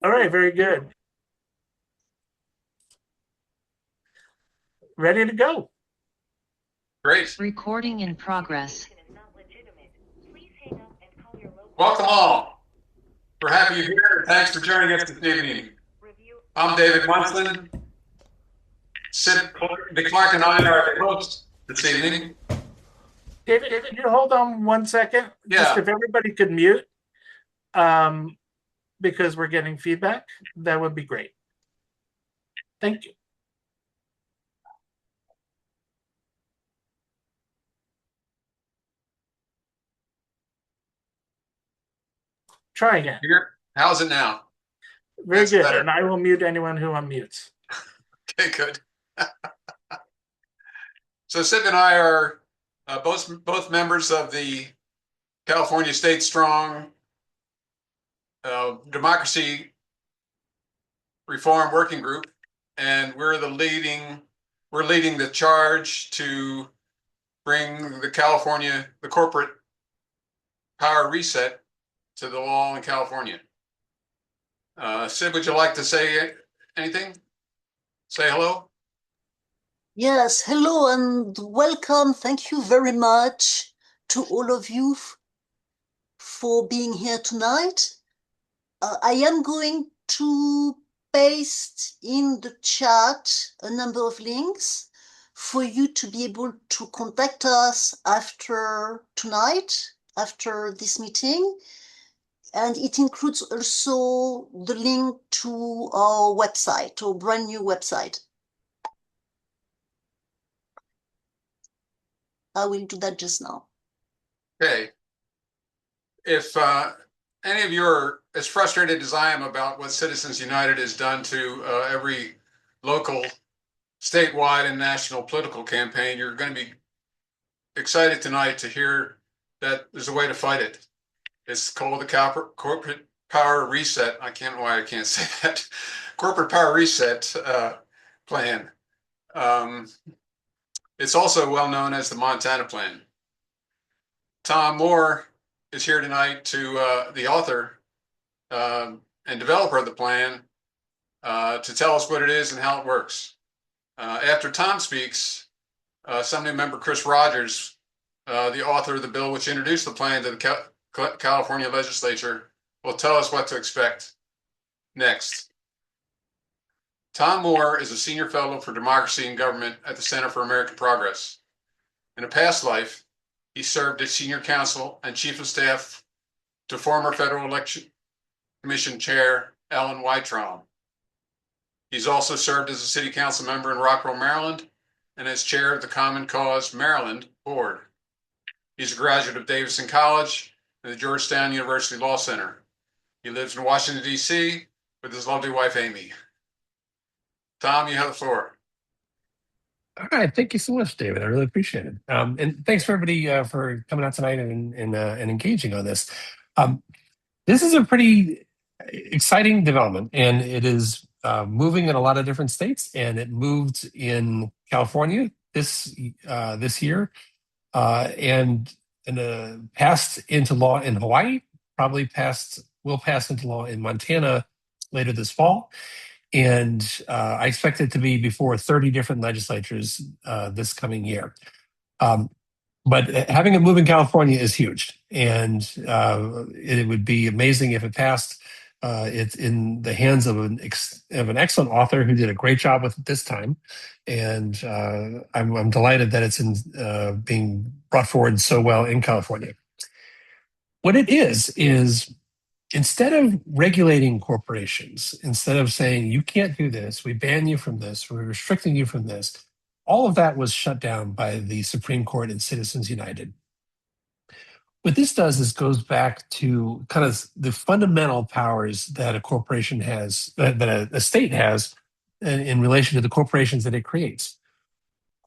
All right, very good. Ready to go. Great. Recording in progress. Welcome all. We're happy you're here. Thanks for joining us this evening. I'm David Munson. Sid Clark and I are the hosts this evening. David, can you hold on 1 second? Just Yeah. if everybody could mute, um, because we're getting feedback, that would be great. Thank you. Try again. Here. How's it now? Very That's good. better. And I will mute anyone who unmutes. Okay, good. So Sid and I are both members of the California State Strong Democracy Reform Working Group, and we're leading the charge to bring the corporate power reset to the law in California. Sid, would you like to say anything? Say hello? Yes, hello and welcome. Thank you very much to all of you for being here tonight. I am going to paste in the chat a number of links for you to be able to contact us after tonight, after this meeting. And it includes also the link to our website, our brand new website. I will do that just now. Okay. If any of you are as frustrated as I am about what Citizens United has done to every local, statewide, and national political campaign, you're going to be excited tonight to hear that there's a way to fight it. It's called the Corporate Power Reset. I can't say that. Corporate Power Reset Plan. It's also well known as the Montana Plan. Tom Moore is here tonight the author and developer of the plan, to tell us what it is and how it works. After Tom speaks, Assembly Member Chris Rogers, the author of the bill which introduced the plan to the California legislature, will tell us what to expect next. Tom Moore is a senior fellow for democracy and government at the Center for American Progress. In a past life, he served as senior counsel and chief of staff to former Federal Election Commission Chair Alan Weitraub. He's also served as a city council member in Rockville, Maryland, and as chair of the Common Cause Maryland Board. He's a graduate of Davidson College and the Georgetown University Law Center. He lives in Washington, D.C. with his lovely wife, Amy. Tom, you have the floor. All right, thank you so much, David. I really appreciate it. And thanks for everybody for coming out tonight and engaging on this. This is a pretty exciting development, and it is moving in a lot of different states. And it moved in California this year, and passed into law in Hawaii. Will pass into law in Montana later this fall. And I expect it to be before 30 different legislatures this coming year. But having it move in California is huge, and it would be amazing if it passed. It's in the hands of an excellent author who did a great job with it this time, and I'm delighted that it's being brought forward so well in California. What it is instead of regulating corporations, instead of saying, you can't do this, we ban you from this, we're restricting you from this, all of that was shut down by the Supreme Court and Citizens United. What this does is goes back to kind of the fundamental powers that a corporation has, that a state has in relation to the corporations that it creates.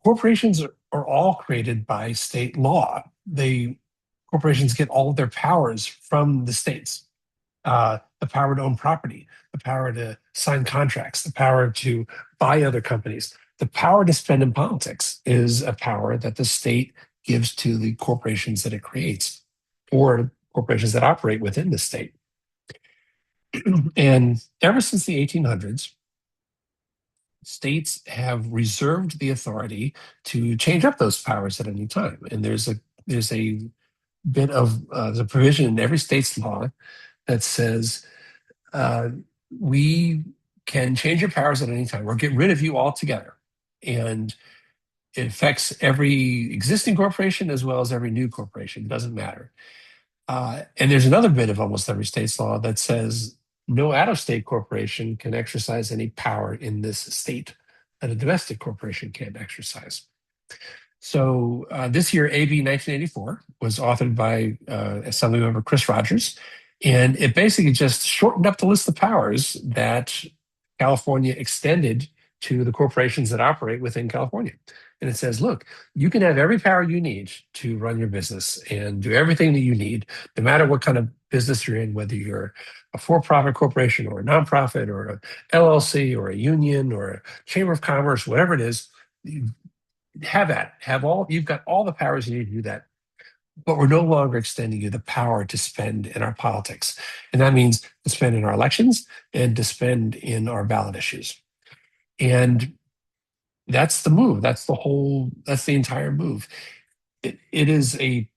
Corporations are all created by state law. Corporations get all of their powers from the states. The power to own property, the power to sign contracts, the power to buy other companies, the power to spend in politics is a power that the state gives to the corporations that it creates or corporations that operate within the state. And ever since the 1800s, states have reserved the authority to change up those powers at any time. And there's a bit of the provision in every state's law that says uh, we can change your powers at any time or get rid of you altogether. And it affects every existing corporation as well as every new corporation. It doesn't matter. And there's another bit of almost every state's law that says no out-of-state corporation can exercise any power in this state that a domestic corporation can't exercise. So this year, AB 1984 was authored by Assemblymember Chris Rogers, and it basically just shortened up the list of powers that California extended to the corporations that operate within California. And it says, look, you can have every power you need to run your business and do everything that you need, no matter what kind of business you're in, whether you're a for-profit corporation or a nonprofit or a LLC or a union or a chamber of commerce, whatever it is. Have that. You've got all the powers you need to do that. But we're no longer extending you the power to spend in our politics. And that means to spend in our elections and to spend in our ballot issues. And that's the move. That's the entire move. It is a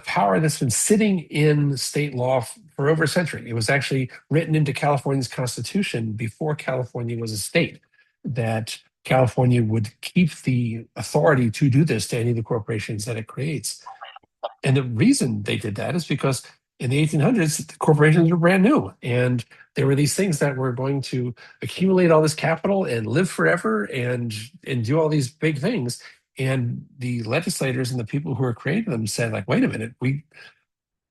power that's been sitting in state law for over a century. It was actually written into California's constitution before California was a state, that California would keep the authority to do this to any of the corporations that it creates. And the reason they did that is because in the 1800s, the corporations were brand new. And there were these things that were going to accumulate all this capital and live forever and do all these big things. And the legislators and the people who are creating them said, like, wait a minute,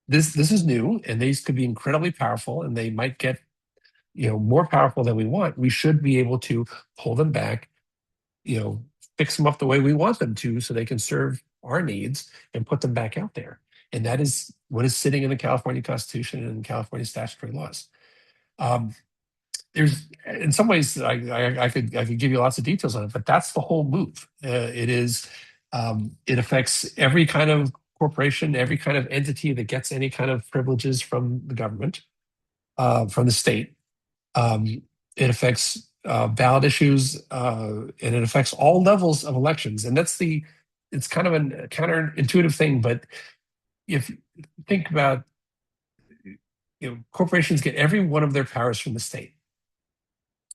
this is new, and these could be incredibly powerful, and they might get more powerful than we want. We should be able to pull them back, fix them up the way we want them to so they can serve our needs and put them back out there. And that is what is sitting in the California Constitution and in California statutory laws. There's, in some ways, I could give you lots of details on it, but that's the whole move. It affects every kind of corporation, every kind of entity that gets any kind of privileges from the government, from the state. It affects ballot issues, and it affects all levels of elections. And it's kind of a counterintuitive thing, but if you think about, corporations get every one of their powers from the state.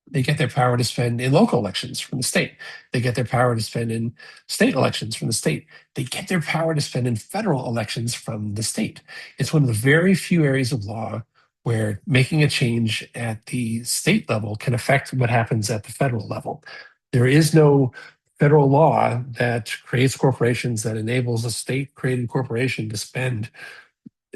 They get their power to spend in local elections from the state. They get their power to spend in state elections from the state. They get their power to spend in federal elections from the state. It's one of the very few areas of law where making a change at the state level can affect what happens at the federal level. There is no federal law that creates corporations that enables a state-created corporation to spend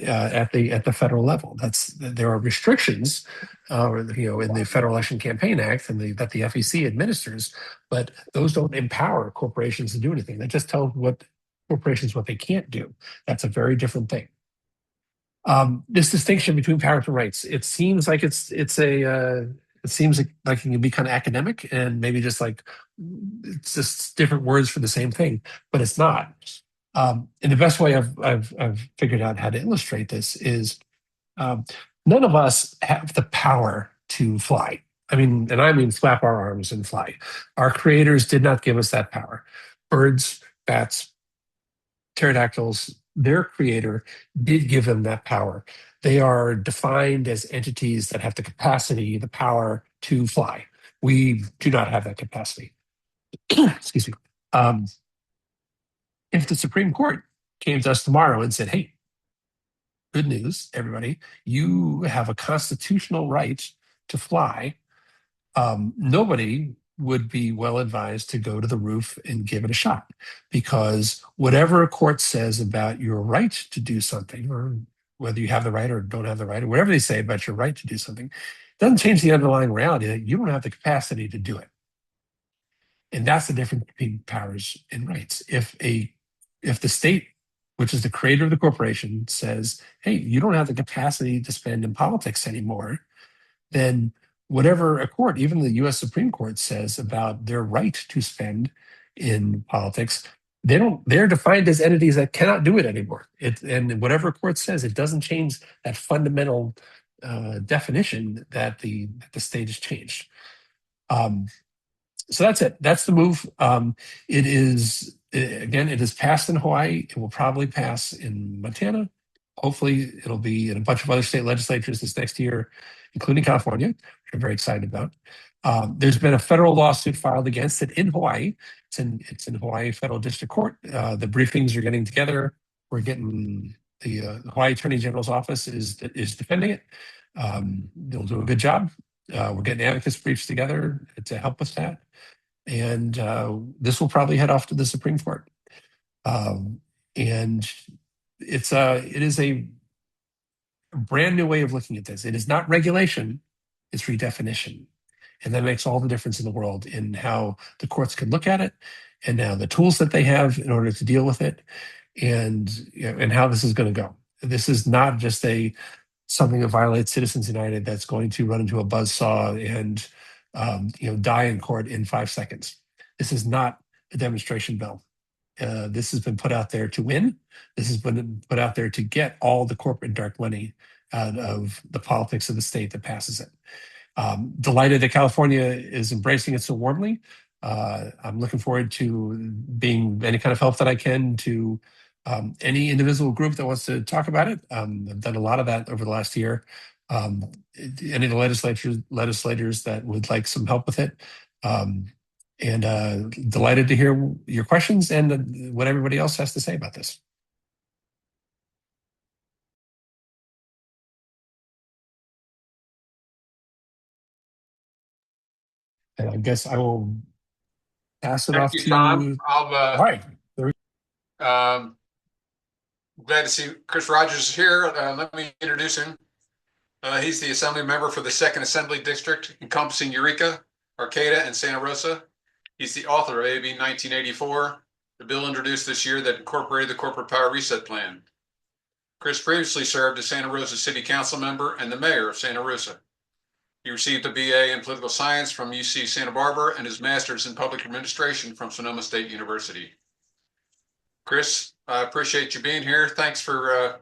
at the federal level. There are restrictions, in the Federal Election Campaign Act that the FEC administers, but those don't empower corporations to do anything. They just tell corporations what they can't do. That's a very different thing. This distinction between powers and rights, it seems like it seems like it can be kind of academic and maybe just like it's just different words for the same thing, but it's not. And the best way I've figured out how to illustrate this is none of us have the power to fly. I mean flap our arms and fly. Our creators did not give us that power. Birds, bats, pterodactyls, their creator did give them that power. They are defined as entities that have the capacity, the power to fly. We do not have that capacity. Excuse me. If the Supreme Court came to us tomorrow and said, hey, good news, everybody, you have a constitutional right to fly, nobody would be well advised to go to the roof and give it a shot, because whatever a court says about your right to do something, or whether you have the right or don't have the right, or whatever they say about your right to do something, doesn't change the underlying reality that you don't have the capacity to do it. And that's the difference between powers and rights. If the state, which is the creator of the corporation, says, hey, you don't have the capacity to spend in politics anymore, then whatever a court, even the US Supreme Court, says about their right to spend in politics, they're defined as entities that cannot do it anymore. And whatever a court says, it doesn't change that fundamental definition that the state has changed. So that's it. That's the move. It is, again, it is passed in Hawaii. It will probably pass in Montana. Hopefully, it'll be in a bunch of other state legislatures this next year, including California, which I'm very excited about. There's been a federal lawsuit filed against it in Hawaii. It's in Hawaii Federal District Court. The briefings are getting together. We're getting the Hawaii Attorney General's office is defending it. They'll do a good job. We're getting amicus briefs together to help with that. And this will probably head off to the Supreme Court. And it is a brand new way of looking at this. It is not regulation, it's redefinition. And that makes all the difference in the world in how the courts can look at it and now the tools that they have in order to deal with it and how this is going to go. This is not just something that violates Citizens United that's going to run into a buzzsaw and die in court in 5 seconds. This is not a demonstration bill. This has been put out there to win. This has been put out there to get all the corporate dark money out of the politics of the state that passes it. Delighted that California is embracing it so warmly. I'm looking forward to being any kind of help that I can to any individual group that wants to talk about it. I've done a lot of that over the last year. Any of the legislators that would like some help with it. And delighted to hear your questions and what everybody else has to say about this. And I guess I will pass it off Thank you, to Tom. all right. Glad to see Chris Rogers is here. Let me introduce him. He's the Assembly member for the 2nd Assembly District, encompassing Eureka, Arcata, and Santa Rosa. He's the author of AB 1984, the bill introduced this year that incorporated the Corporate Power Reset Plan. Chris previously served as Santa Rosa City Council member and the mayor of Santa Rosa. He received a BA in political science from UC Santa Barbara and his master's in public administration from Sonoma State University. Chris, I appreciate you being here. Thanks for,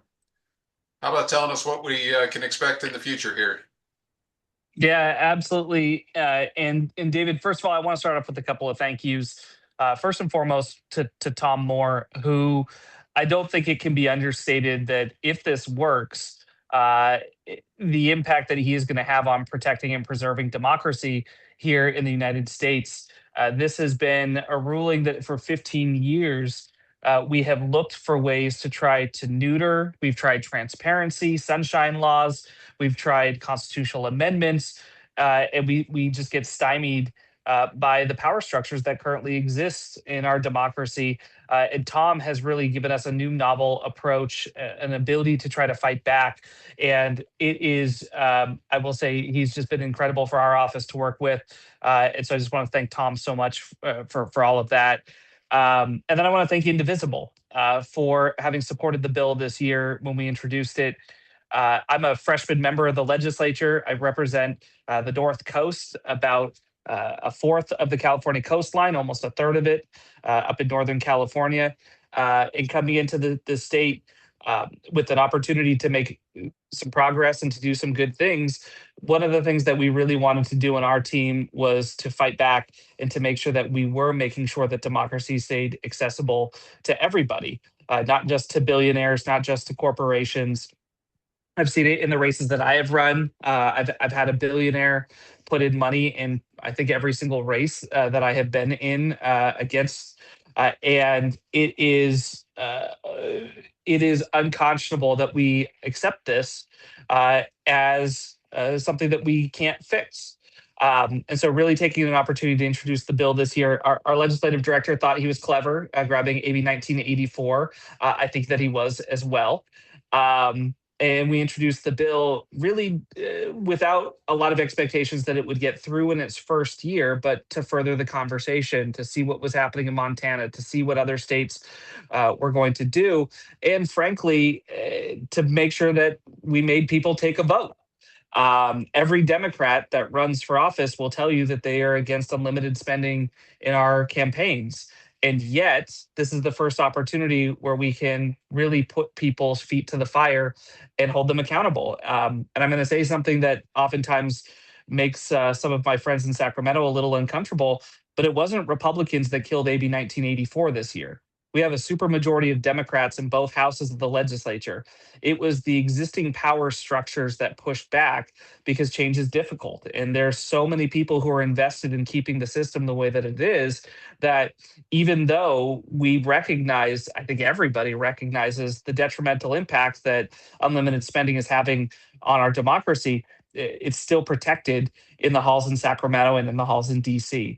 how about telling us what we can expect in the future here? Yeah, absolutely. And David, first of all, I want to start off with a couple of thank yous. First and foremost to Tom Moore, who I don't think it can be understated that if this works, the impact that he is going to have on protecting and preserving democracy here in the United States. This has been a ruling that for 15 years, we have looked for ways to try to neuter. We've tried transparency, sunshine laws. We've tried constitutional amendments, and we just get stymied by the power structures that currently exist in our democracy. And Tom has really given us a new novel approach, an ability to try to fight back. And it is, I will say, he's just been incredible for our office to work with. And so I just want to thank Tom so much for all of that. And then I want to thank Indivisible for having supported the bill this year when we introduced it. I'm a freshman member of the legislature. I represent the North Coast, about a fourth of the California coastline, almost a third of it up in Northern California. And coming into the state with an opportunity to make some progress and to do some good things, one of the things that we really wanted to do on our team was to fight back and to make sure that we were making sure that democracy stayed accessible to everybody, not just to billionaires, not just to corporations. I've seen it in the races that I have run. I've had a billionaire put in money in, I think, every single race that I have been in against, and it is unconscionable that we accept this as something that we can't fix. And so really taking an opportunity to introduce the bill this year, our legislative director thought he was clever grabbing AB 1984. I think that he was as well. And we introduced the bill really without a lot of expectations that it would get through in its first year, but to further the conversation, to see what was happening in Montana, to see what other states were going to do, and frankly, to make sure that we made people take a vote. Every Democrat that runs for office will tell you that they are against unlimited spending in our campaigns. And yet, this is the first opportunity where we can really put people's feet to the fire and hold them accountable. And I'm going to say something that oftentimes makes some of my friends in Sacramento a little uncomfortable, but it wasn't Republicans that killed AB 1984 this year. We have a supermajority of Democrats in both houses of the legislature. It was the existing power structures that pushed back because change is difficult. And there's so many people who are invested in keeping the system the way that it is that even though we recognize, I think everybody recognizes the detrimental impact that unlimited spending is having on our democracy, it's still protected in the halls in Sacramento and in the halls in DC.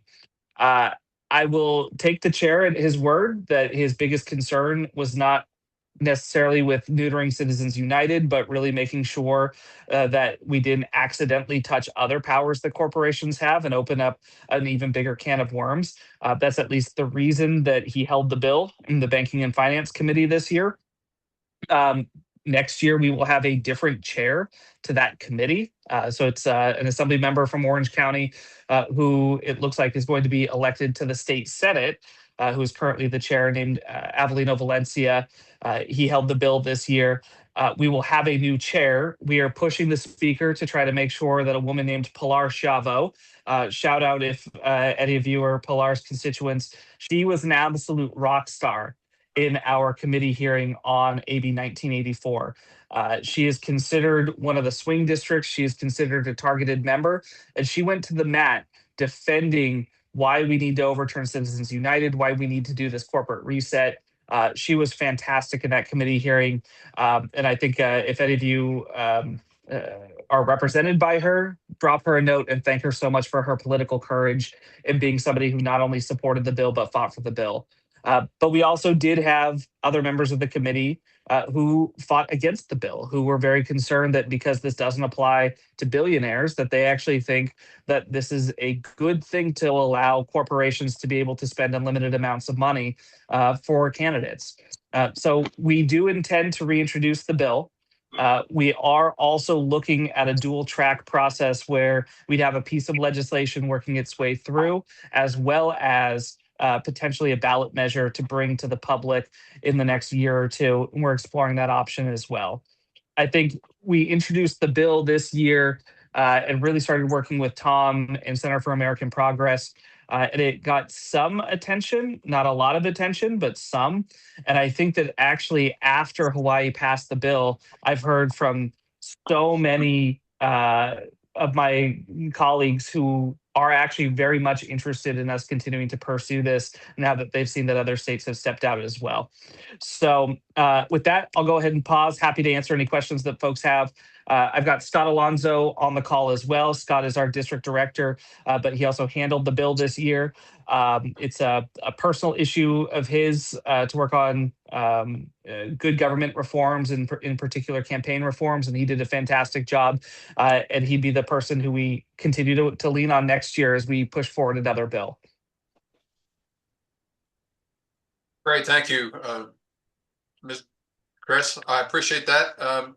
Uh, I will take the chair at his word that his biggest concern was not necessarily with neutering Citizens United, but really making sure that we didn't accidentally touch other powers that corporations have and open up an even bigger can of worms. That's at least the reason that he held the bill in the Banking and Finance Committee this year. Next year, we will have a different chair to that committee. So it's an assembly member from Orange County who it looks like is going to be elected to the state Senate, who is currently the chair, named Avelino Valencia. He held the bill this year. We will have a new chair. We are pushing the speaker to try to make sure that a woman named Pilar Chavo, shout out if any of you are Pilar's constituents, she was an absolute rock star in our committee hearing on AB 1984. She is considered one of the swing districts. She is considered a targeted member, and she went to the mat defending why we need to overturn Citizens United, why we need to do this corporate reset. She was fantastic in that committee hearing. And I think if any of you are represented by her, drop her a note and thank her so much for her political courage and being somebody who not only supported the bill, but fought for the bill. But we also did have other members of the committee who fought against the bill, who were very concerned that because this doesn't apply to billionaires, that they actually think that this is a good thing to allow corporations to be able to spend unlimited amounts of money for candidates. So we do intend to reintroduce the bill. We are also looking at a dual track process where we'd have a piece of legislation working its way through, as well as potentially a ballot measure to bring to the public in the next year or two. And we're exploring that option as well. I think we introduced the bill this year and really started working with Tom and Center for American Progress. And it got some attention, not a lot of attention, but some. And I think that actually after Hawaii passed the bill, I've heard from so many of my colleagues who are actually very much interested in us continuing to pursue this now that they've seen that other states have stepped out as well. So with that, I'll go ahead and pause. Happy to answer any questions that folks have. I've got Scott Alonso on the call as well. Scott is our district director, but he also handled the bill this year. It's a personal issue of his to work on good government reforms and in particular campaign reforms, and he did a fantastic job. And he'd be the person who we continue to lean on next year as we push forward another bill. Great, thank you, Ms. Chris. I appreciate that.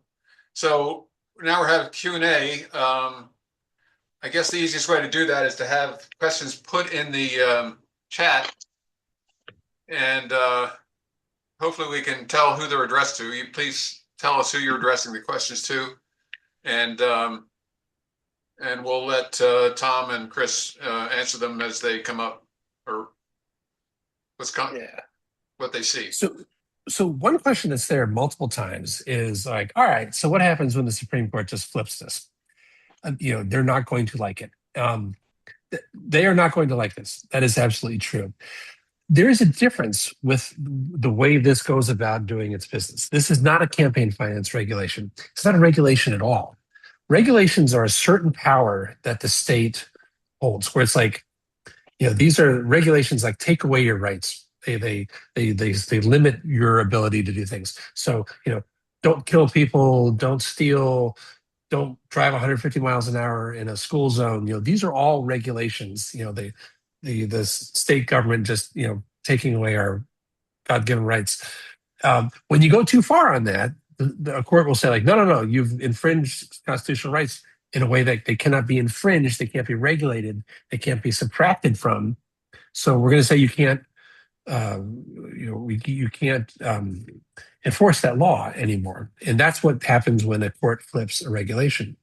So now we're having Q&A. I guess the easiest way to do that is to have questions put in the chat, and hopefully we can tell who they're addressed to. You please tell us who you're addressing the questions to, and we'll let Tom and Chris answer them as they come up, or what they see. So one question that's there multiple times is like, all right, so what happens when the Supreme Court just flips this? They're not going to like it. They are not going to like this. That is absolutely true. There is a difference with the way this goes about doing its business. This is not a campaign finance regulation. It's not a regulation at all. Regulations are a certain power that the state holds, where it's like, these are regulations like take away your rights. They limit your ability to do things. So, don't kill people, don't steal, don't drive 150 miles an hour in a school zone. These are all regulations. The state government just taking away our God-given rights. When you go too far on that, the court will say like, no, you've infringed constitutional rights in a way that they cannot be infringed, they can't be regulated, they can't be subtracted from. So we're going to say you can't you can't enforce that law anymore, and that's what happens when a court flips a regulation.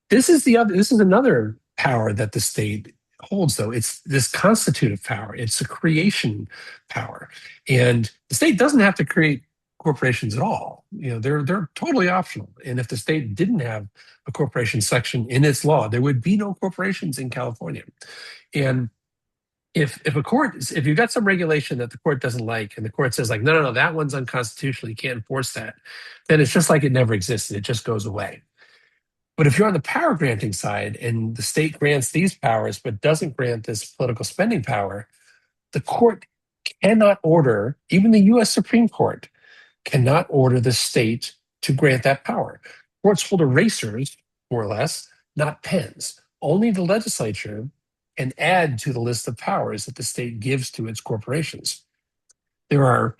This is another power that the state holds, though. It's this constitutive power. It's a creation power, and the state doesn't have to create corporations at all. They're totally optional. And if the state didn't have a corporation section in its law, there would be no corporations in California. And if you've got some regulation that the court doesn't like, and the court says like, no, that one's unconstitutional, you can't enforce that, then it's just like it never existed. It just goes away. But if you're on the power granting side and the state grants these powers but doesn't grant this political spending power, the court cannot order, even the US Supreme Court cannot order the state to grant that power. Courts hold erasers, more or less, not pens. Only the legislature can add to the list of powers that the state gives to its corporations. There are,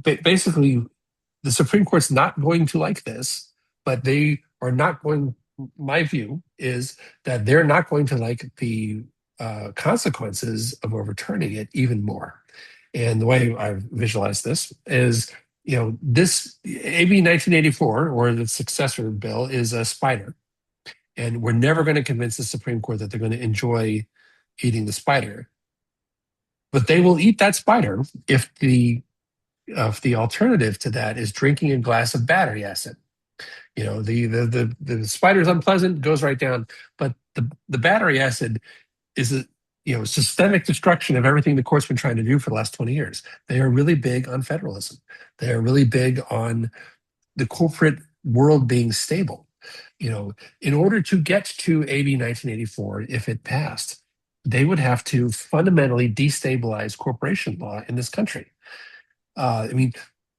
basically, the Supreme Court's not going to like this, but they are not going. My view is that they're not going to like the consequences of overturning it even more. And the way I've visualized this is, this AB 1984 or the successor bill is a spider, and we're never going to convince the Supreme Court that they're going to enjoy eating the spider, but they will eat that spider if the alternative to that is drinking a glass of battery acid. The spider's unpleasant, goes right down, but the battery acid is a systemic destruction of everything the court's been trying to do for the last 20 years. They are really big on federalism. They are really big on the corporate world being stable. In order to get to AB 1984, if it passed, they would have to fundamentally destabilize corporation law in this country.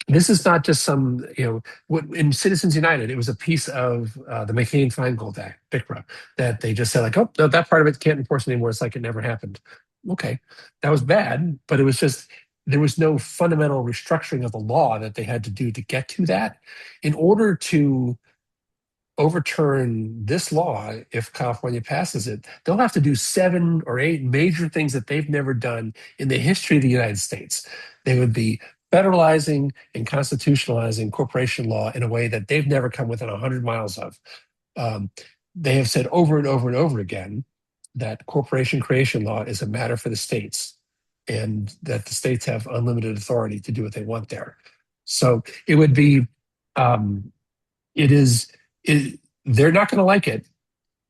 This is not just some, in Citizens United, it was a piece of the McCain-Feingold Act, BICRA, that they just said like, oh, no, that part of it can't enforce anymore. It's like it never happened. Okay, that was bad, but it was just, there was no fundamental restructuring of the law that they had to do to get to that. In order to overturn this law, if California passes it, they'll have to do 7 or 8 major things that they've never done in the history of the United States. They would be federalizing and constitutionalizing corporation law in a way that they've never come within 100 miles of. They have said over and over and over again that corporation creation law is a matter for the states, and that the states have unlimited authority to do what they want there. So it would be, they're not going to like it,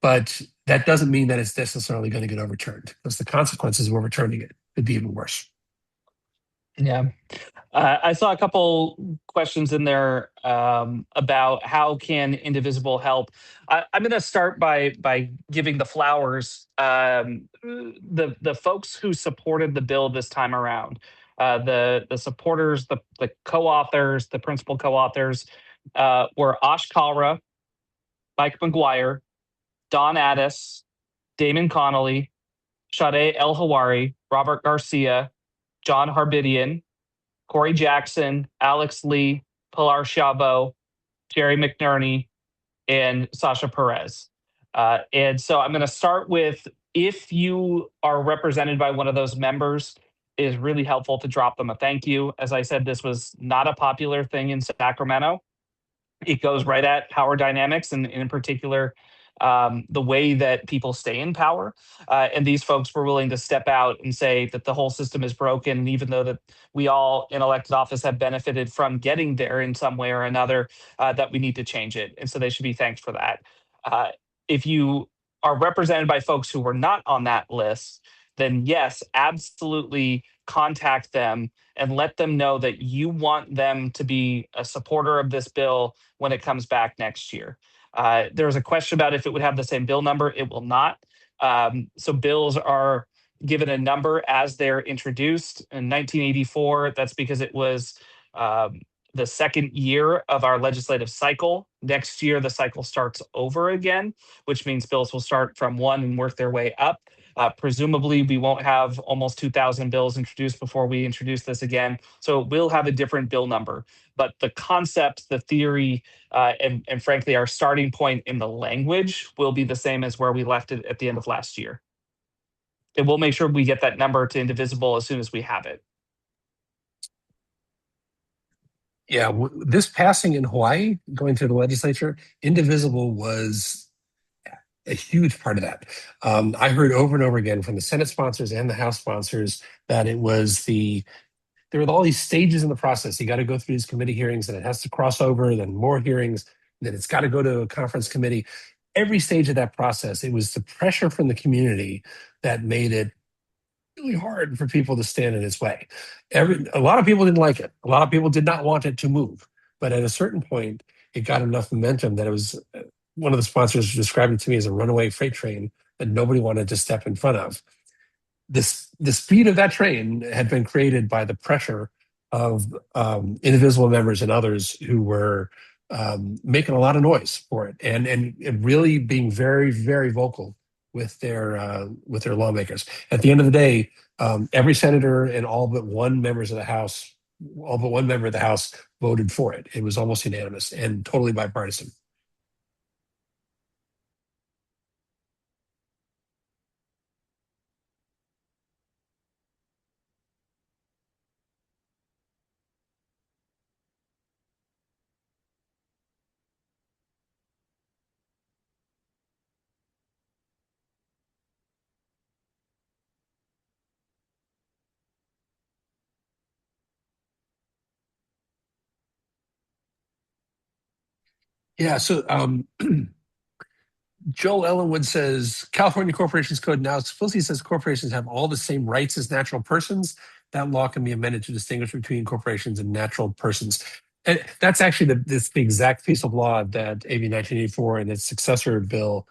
but that doesn't mean that it's necessarily going to get overturned, because the consequences of overturning it could be even worse. Yeah. I saw a couple questions in there about how can Indivisible help. I'm going to start by giving the flowers. The folks who supported the bill this time around, the supporters, the co-authors, the principal co-authors were Ash Kalra, Mike McGuire, Don Addis, Damon Connolly, Sade El Hawari, Robert Garcia, John Harbidian, Corey Jackson, Alex Lee, Pilar Chabot, Jerry McNerney, and Sasha Perez. And so I'm going to start with, if you are represented by one of those members, it is really helpful to drop them a thank you. As I said, this was not a popular thing in Sacramento. It goes right at power dynamics, and in particular, the way that people stay in power. And these folks were willing to step out and say that the whole system is broken. And even though that we all in elected office have benefited from getting there in some way or another, that we need to change it. And so they should be thanked for that. If you are represented by folks who were not on that list, then yes, absolutely contact them and let them know that you want them to be a supporter of this bill when it comes back next year. There was a question about if it would have the same bill number. It will not. So bills are given a number as they're introduced. In 1984, that's because it was the second year of our legislative cycle. Next year, the cycle starts over again, which means bills will start from 1 and work their way up. Presumably, we won't have almost 2,000 bills introduced before we introduce this again. So we'll have a different bill number. But the concept, the theory, and frankly, our starting point in the language will be the same as where we left it at the end of last year. And we'll make sure we get that number to Indivisible as soon as we have it. Yeah, this passing in Hawaii, going through the legislature, Indivisible was a huge part of that. I heard over and over again from the Senate sponsors and the House sponsors that there were all these stages in the process. You got to go through these committee hearings, and it has to cross over, then more hearings, then it's got to go to a conference committee. Every stage of that process, it was the pressure from the community that made it really hard for people to stand in its way. A lot of people didn't like it. A lot of people did not want it to move. But at a certain point, it got enough momentum that it was one of the sponsors described it to me as a runaway freight train that nobody wanted to step in front of. The speed of that train had been created by the pressure of Indivisible members and others who were making a lot of noise for it and really being very, very vocal with their lawmakers. At the end of the day, every senator and all but one member of the House voted for it. It was almost unanimous and totally bipartisan. Yeah, so Joel Ellenwood says California Corporations Code now explicitly says corporations have all the same rights as natural persons. That law can be amended to distinguish between corporations and natural persons. And that's actually the exact piece of law that AB 1984 and its successor bill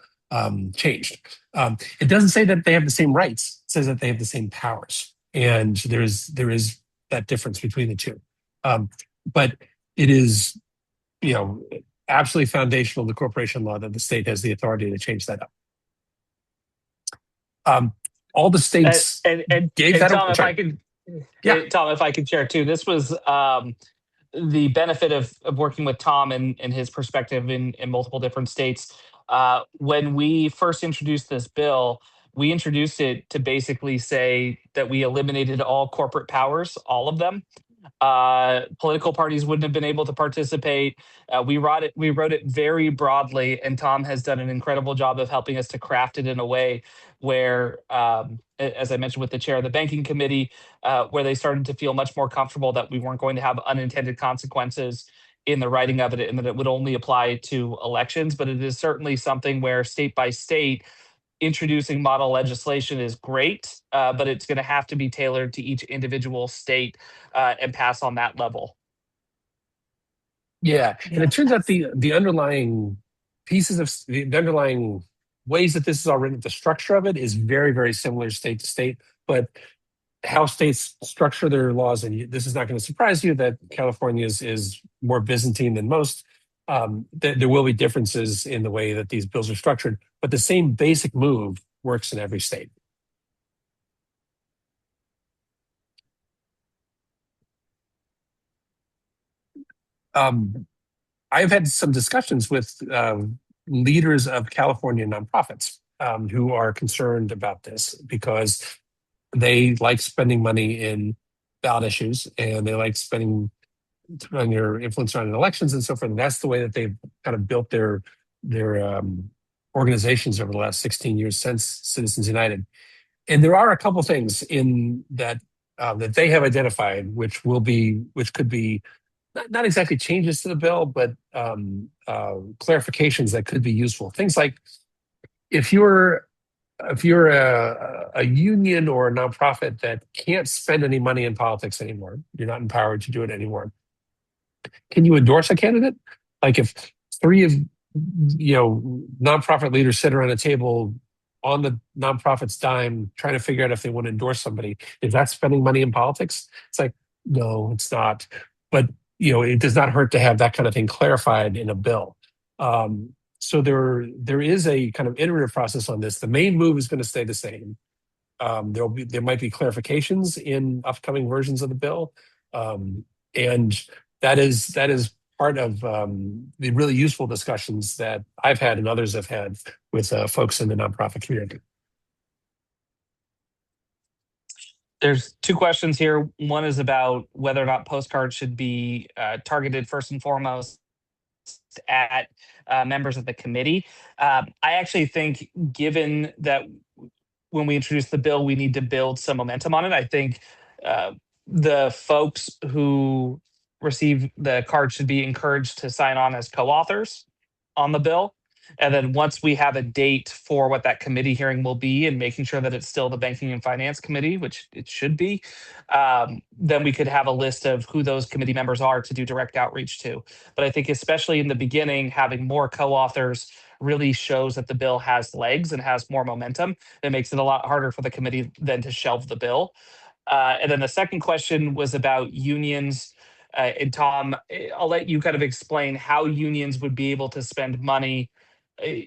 changed. It doesn't say that they have the same rights. It says that they have the same powers. And there is that difference between the two. But it is, absolutely foundational to corporation law that the state has the authority to change that up. All the states gave that. Tom, if I could, yeah, Tom, if I could share too, this was the benefit of working with Tom and his perspective in multiple different states. When we first introduced this bill, we introduced it to basically say that we eliminated all corporate powers, all of them. Political parties wouldn't have been able to participate. We wrote it very broadly, and Tom has done an incredible job of helping us to craft it in a way where, as I mentioned with the chair of the banking committee, where they started to feel much more comfortable that we weren't going to have unintended consequences in the writing of it, and that it would only apply to elections. But it is certainly something where state by state, introducing model legislation is great, but it's going to have to be tailored to each individual state and pass on that level. Yeah, and it turns out the underlying pieces of the underlying ways that this is all written, the structure of it is very, very similar state to state, but how states structure their laws, and this is not going to surprise you that California is more Byzantine than most. There will be differences in the way that these bills are structured, but the same basic move works in every state. I've had some discussions with leaders of California nonprofits who are concerned about this because they like spending money in ballot issues and they like spending on your influence around elections and so forth. And that's the way that they've kind of built their organizations over the last 16 years since Citizens United. And there are a couple things in that that they have identified, which could be not exactly changes to the bill, but clarifications that could be useful. Things like if you're a union or a nonprofit that can't spend any money in politics anymore, you're not empowered to do it anymore. Can you endorse a candidate? Like if three of nonprofit leaders sit around a table on the nonprofit's dime trying to figure out if they want to endorse somebody, is that spending money in politics? It's like, no, it's not. But it does not hurt to have that kind of thing clarified in a bill. So there is a kind of iterative process on this. The main move is going to stay the same. There might be clarifications in upcoming versions of the bill, and that is part of the really useful discussions that I've had and others have had with folks in the nonprofit community. There's two questions here. One is about whether or not postcards should be targeted first and foremost at members of the committee. I actually think, given that when we introduce the bill, we need to build some momentum on it. I think uh, the folks who receive the card should be encouraged to sign on as co-authors on the bill. And then once we have a date for what that committee hearing will be, and making sure that it's still the Banking and Finance Committee, which it should be, then we could have a list of who those committee members are to do direct outreach to. But I think, especially in the beginning, having more co-authors really shows that the bill has legs and has more momentum. It makes it a lot harder for the committee then to shelve the bill. And then the second question was about unions. And Tom, I'll let you kind of explain how unions would be able to spend money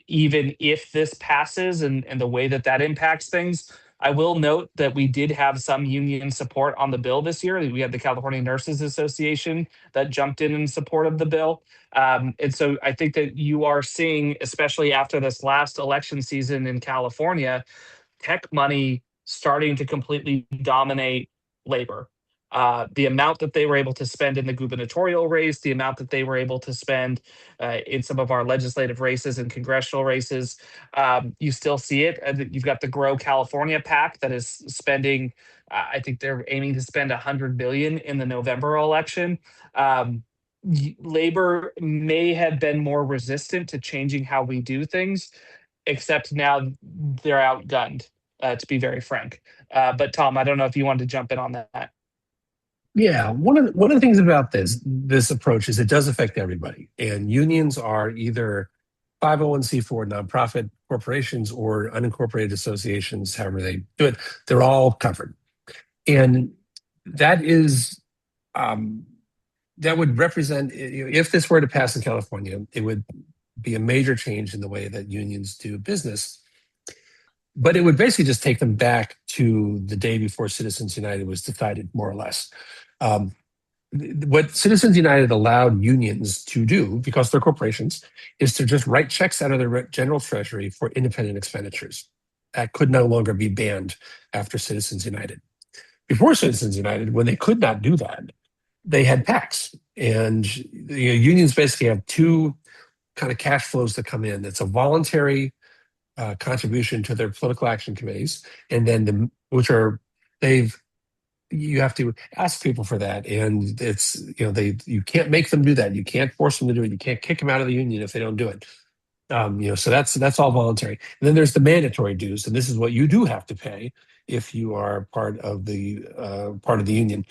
even if this passes, and the way that that impacts things. I will note that we did have some union support on the bill this year. We had the California Nurses Association that jumped in support of the bill. And so I think that you are seeing, especially after this last election season in California, tech money starting to completely dominate labor. The amount that they were able to spend in the gubernatorial race, the amount that they were able to spend in some of our legislative races and congressional races, you still see it. You've got the Grow California PAC that is spending. I think they're aiming to spend $100 billion in the November election. Labor may have been more resistant to changing how we do things, except now they're outgunned, to be very frank. But Tom, I don't know if you wanted to jump in on that. Yeah, one of the things about this approach is it does affect everybody, and unions are either 501c4 nonprofit corporations or unincorporated associations, however they do it. They're all covered, and that is that would represent, if this were to pass in California, it would be a major change in the way that unions do business. But it would basically just take them back to the day before Citizens United was decided, more or less. What Citizens United allowed unions to do, because they're corporations, is to just write checks out of their general treasury for independent expenditures. That could no longer be banned after Citizens United. Before Citizens United, when they could not do that, they had PACs. And unions basically have two kind of cash flows that come in. It's a voluntary contribution to their political action committees, and then you have to ask people for that, and it's you can't make them do that. You can't force them to do it. You can't kick them out of the union if they don't do it. So that's all voluntary. And then there's the mandatory dues, and this is what you do have to pay if you are part of the union.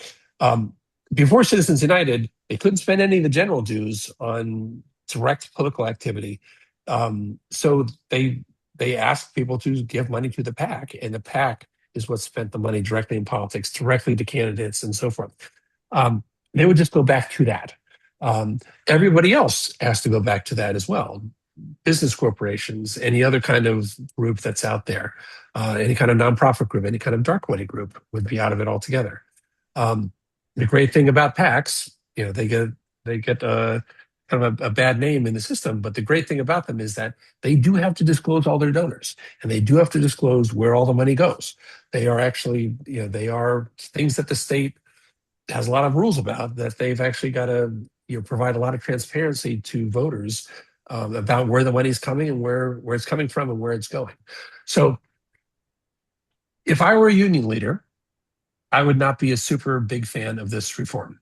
Before Citizens United, they couldn't spend any of the general dues on direct political activity, so they asked people to give money to the PAC, and the PAC is what spent the money directly in politics, directly to candidates and so forth. They would just go back to that. Everybody else has to go back to that as well. Business corporations, any other kind of group that's out there, any kind of nonprofit group, any kind of dark money group would be out of it altogether. The great thing about PACs, they get kind of a bad name in the system, but the great thing about them is that they do have to disclose all their donors, and they do have to disclose where all the money goes. They are actually, they are things that the state has a lot of rules about, that they've actually got to provide a lot of transparency to voters about where the money's coming and where it's coming from and where it's going. So if I were a union leader, I would not be a super big fan of this reform.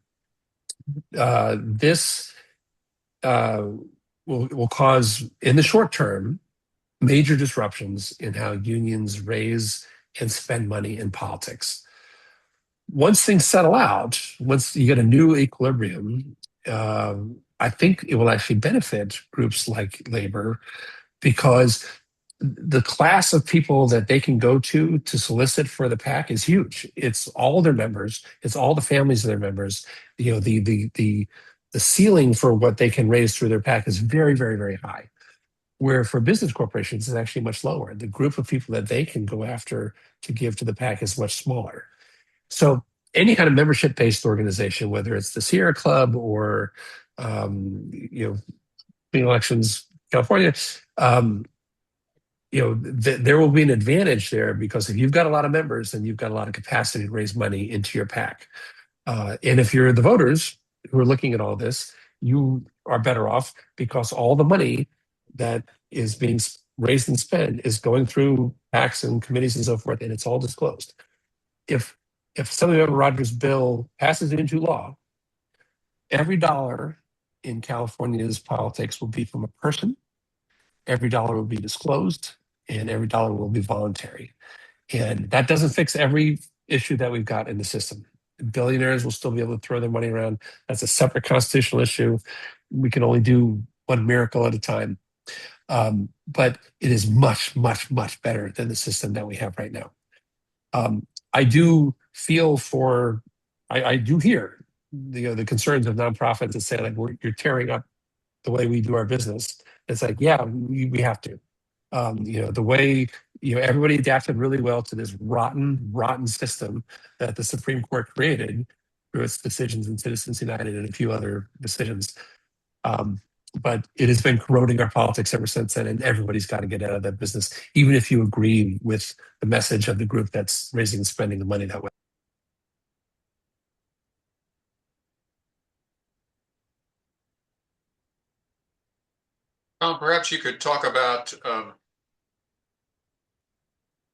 This will cause, in the short term, major disruptions in how unions raise and spend money in politics. Once things settle out, once you get a new equilibrium, I think it will actually benefit groups like labor, because the class of people that they can go to solicit for the PAC is huge. It's all their members. It's all the families of their members. The ceiling for what they can raise through their PAC is very, very, very high. Where for business corporations, it's actually much lower. The group of people that they can go after to give to the PAC is much smaller. So any kind of membership-based organization, whether it's the Sierra Club or Clean Elections California, there will be an advantage there, because if you've got a lot of members, then you've got a lot of capacity to raise money into your PAC. And if you're the voters who are looking at all this, you are better off, because all the money that is being raised and spent is going through PACs and committees and so forth, and it's all disclosed. If Assemblymember Rogers' bill passes into law, every dollar in California's politics will be from a person, every dollar will be disclosed, and every dollar will be voluntary. And that doesn't fix every issue that we've got in the system. Billionaires will still be able to throw their money around. That's a separate constitutional issue. We can only do one miracle at a time. But it is much, much, much better than the system that we have right now. I do feel for, I do hear the concerns of nonprofits that say, like, you're tearing up the way we do our business. It's like, yeah, we have to. The way everybody adapted really well to this rotten system that the Supreme Court created through its decisions in Citizens United and a few other decisions. But it has been corroding our politics ever since then, and everybody's got to get out of that business, even if you agree with the message of the group that's raising and spending the money that way. Tom, perhaps you could talk about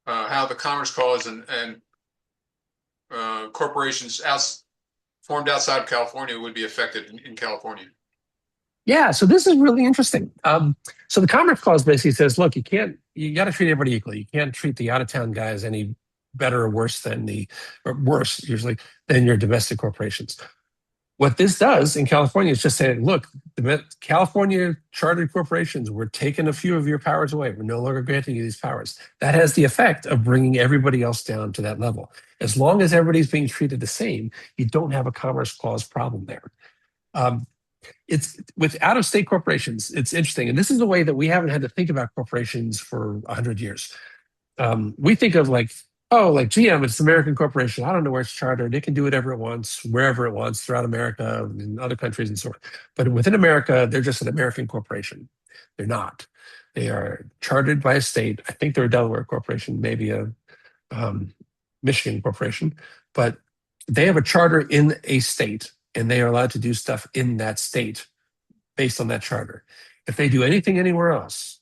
how the Commerce Clause and corporations formed outside of California would be affected in California. Yeah, so this is really interesting. So the Commerce Clause basically says, look, you got to treat everybody equally. You can't treat the out-of-town guys any better or worse usually than your domestic corporations. What this does in California is just saying, look, the California chartered corporations, we're taking a few of your powers away. We're no longer granting you these powers. That has the effect of bringing everybody else down to that level. As long as everybody's being treated the same, you don't have a Commerce Clause problem there. It's with out-of-state corporations, it's interesting. And this is the way that we haven't had to think about corporations for 100 years. We think of like GM, it's an American corporation. I don't know where it's chartered. It can do whatever it wants, wherever it wants, throughout America and other countries and so on. But within America, they're just an American corporation. They're not. They are chartered by a state. I think they're a Delaware corporation, maybe a Michigan corporation, but they have a charter in a state, and they are allowed to do stuff in that state based on that charter. If they do anything anywhere else,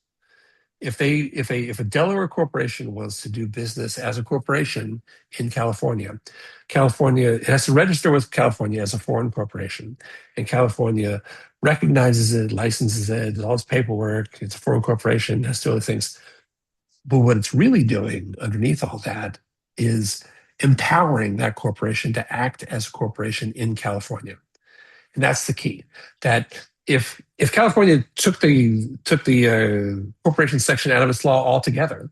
if a Delaware corporation wants to do business as a corporation in California, it has to register with California as a foreign corporation, and California recognizes it, licenses it, all its paperwork. It's a foreign corporation, has to do other things. But what it's really doing underneath all that is empowering that corporation to act as a corporation in California. And that's the key. That if California took the corporation section out of its law altogether,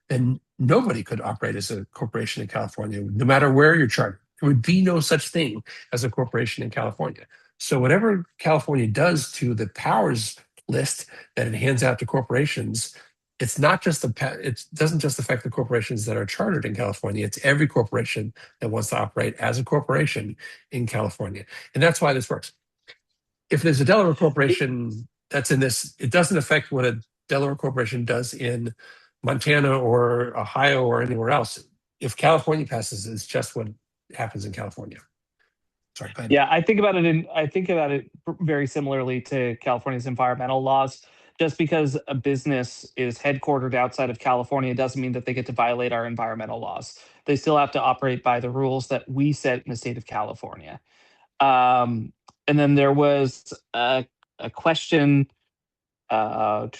then nobody could operate as a corporation in California, no matter where you're chartered. There would be no such thing as a corporation in California. So whatever California does to the powers list that it hands out to corporations, it doesn't just affect the corporations that are chartered in California. It's every corporation that wants to operate as a corporation in California. And that's why this works. If there's a Delaware corporation that's in this, it doesn't affect what a Delaware corporation does in Montana or Ohio or anywhere else. If California passes, it's just what happens in California. Sorry, go ahead. Yeah, I think about it very similarly to California's environmental laws. Just because a business is headquartered outside of California doesn't mean that they get to violate our environmental laws. They still have to operate by the rules that we set in the state of California. And then there was a question about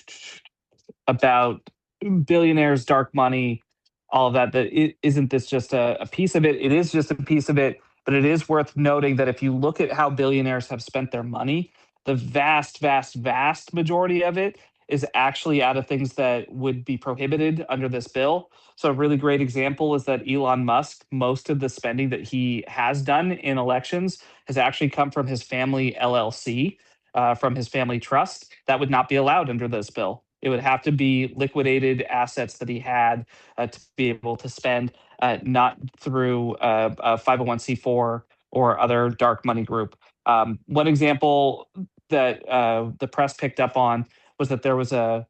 billionaires, dark money, all of that. Isn't this just a piece of it? It is just a piece of it, but it is worth noting that if you look at how billionaires have spent their money, the vast, vast, vast majority of it is actually out of things that would be prohibited under this bill. So a really great example is that Elon Musk, most of the spending that he has done in elections has actually come from his family LLC, from his family trust. That would not be allowed under this bill. It would have to be liquidated assets that he had to be able to spend, not through a 501c4 or other dark money group. One example that the press picked up on was that there was a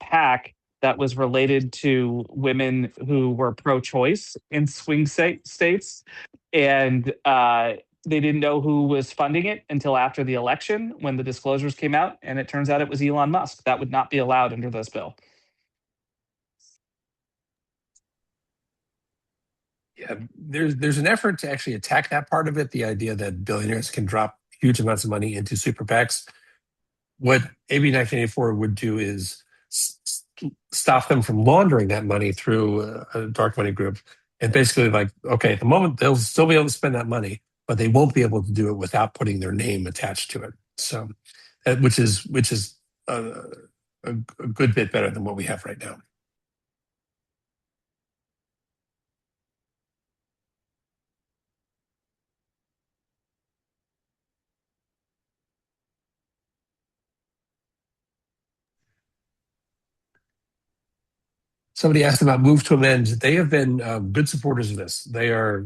PAC that was related to women who were pro-choice in swing states, and they didn't know who was funding it until after the election when the disclosures came out, and it turns out it was Elon Musk. That would not be allowed under this bill. Yeah, there's an effort to actually attack that part of it, the idea that billionaires can drop huge amounts of money into super PACs. What AB 1984 would do is stop them from laundering that money through a dark money group. And basically, like, okay, at the moment, they'll still be able to spend that money, but they won't be able to do it without putting their name attached to it. So, which is a good bit better than what we have right now. Somebody asked about move to amend. They have been good supporters of this. They are